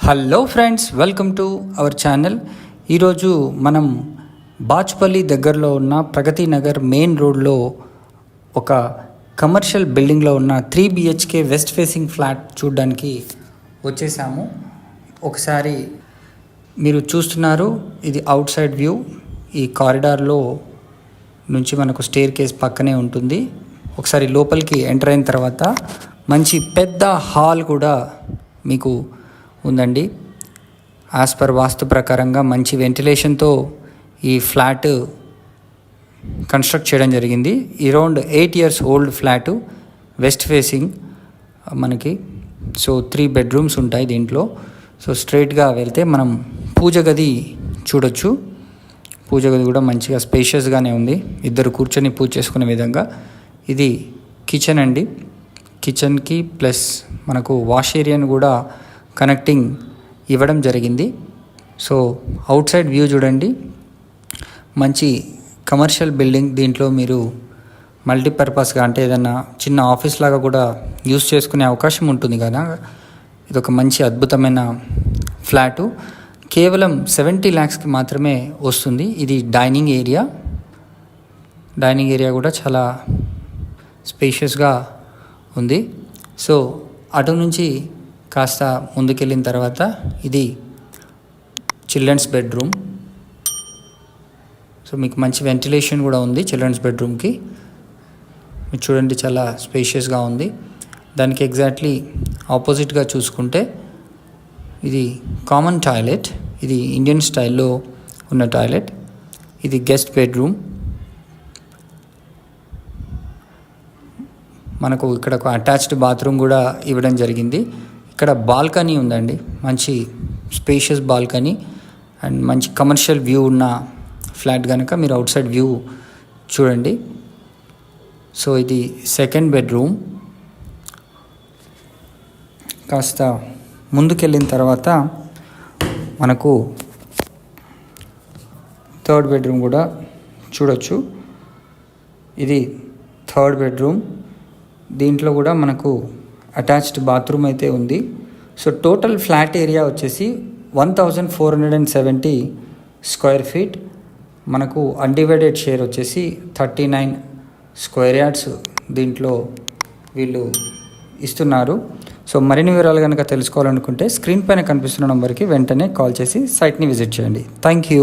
Hello friends, welcome to our channel. ఈరోజు మనం బాచుపల్లి దగ్గరలో ఉన్న ప్రగతి నగర్ మెయిన్ రోడ్లో ఒక కమర్షియల్ బిల్డింగ్లో ఉన్న 3 BHK వెస్ట్ ఫేసింగ్ ఫ్లాట్ చూడడానికి వచ్చేసాము. ఒకసారి మీరు చూస్తున్నారు, ఇది అవుట్ సైడ్ వ్యూ. ఈ కారిడార్లో నుంచి మనకు స్టేర్ కేస్ పక్కనే ఉంటుంది. ఒకసారి లోపలికి ఎంటర్ అయిన తర్వాత మంచి పెద్ద హాల్ కూడా మీకు ఉందండి. యాజ్ పర్ వాస్తు ప్రకారంగా మంచి వెంటిలేషన్తో ఈ ఫ్లాట్ కన్స్ట్రక్ట్ చేయడం జరిగింది. Around 8 years old flat, west facing మనకి. సో 3 bedrooms ఉంటాయి దీంట్లో. సో స్ట్రైట్గా వెళ్తే మనం పూజ గది చూడొచ్చు. పూజ గది కూడా మంచిగా స్పేషియస్గానే ఉంది, ఇద్దరు కూర్చొని పూజ చేసుకునే విధంగా. ఇది కిచెన్ అండి. కిచెన్కి ప్లస్ మనకు వాష్ ఏరియాను కూడా కనెక్టింగ్ ఇవ్వడం జరిగింది. సో అవుట్ సైడ్ వ్యూ చూడండి, మంచి కమర్షియల్ బిల్డింగ్. దీంట్లో మీరు మల్టీపర్పస్గా అంటే ఏదైనా చిన్న ఆఫీస్ లాగా కూడా యూస్ చేసుకునే అవకాశం ఉంటుంది కదా. ఇది ఒక మంచి అద్భుతమైన ఫ్లాటు. కేవలం 70 lakhsకి మాత్రమే వస్తుంది. ఇది డైనింగ్ ఏరియా. డైనింగ్ ఏరియా కూడా చాలా స్పేషియస్గా ఉంది. సో అటు నుంచి కాస్త ముందుకెళ్ళిన తర్వాత ఇది చిల్డ్రన్స్ బెడ్రూమ్. సో మీకు మంచి వెంటిలేషన్ కూడా ఉంది చిల్డ్రన్స్ బెడ్రూమ్కి. మీరు చూడండి, చాలా స్పేషియస్గా ఉంది. దానికి ఎగ్జాక్ట్లీ ఆపోజిట్గా చూసుకుంటే ఇది కామన్ టాయిలెట్. ఇది ఇండియన్ స్టైల్లో ఉన్న టాయిలెట్. ఇది గెస్ట్ బెడ్రూమ్. మనకు ఇక్కడ ఒక అటాచ్డ్ బాత్రూమ్ కూడా ఇవ్వడం జరిగింది. ఇక్కడ బాల్కనీ ఉందండి, మంచి స్పేషియస్ బాల్కనీ అండ్ మంచి కమర్షియల్ వ్యూ ఉన్న ఫ్లాట్ కనుక మీరు అవుట్ సైడ్ వ్యూ చూడండి. సో ఇది సెకండ్ బెడ్రూమ్. కాస్త ముందుకెళ్ళిన తర్వాత మనకు థర్డ్ బెడ్రూమ్ కూడా చూడొచ్చు. ఇది థర్డ్ బెడ్రూమ్. దీంట్లో కూడా మనకు అటాచ్డ్ బాత్రూమ్ అయితే ఉంది. సో టోటల్ ఫ్లాట్ ఏరియా వచ్చేసి 1470 square feet. మనకు అన్డివైడెడ్ షేర్ వచ్చేసి 39 square yards దీంట్లో వీళ్ళు ఇస్తున్నారు. సో మరిన్ని వివరాలు కనుక తెలుసుకోవాలనుకుంటే స్క్రీన్ పైన కనిపిస్తున్న నెంబర్కి వెంటనే కాల్ చేసి సైట్ని విజిట్ చేయండి. Thank you.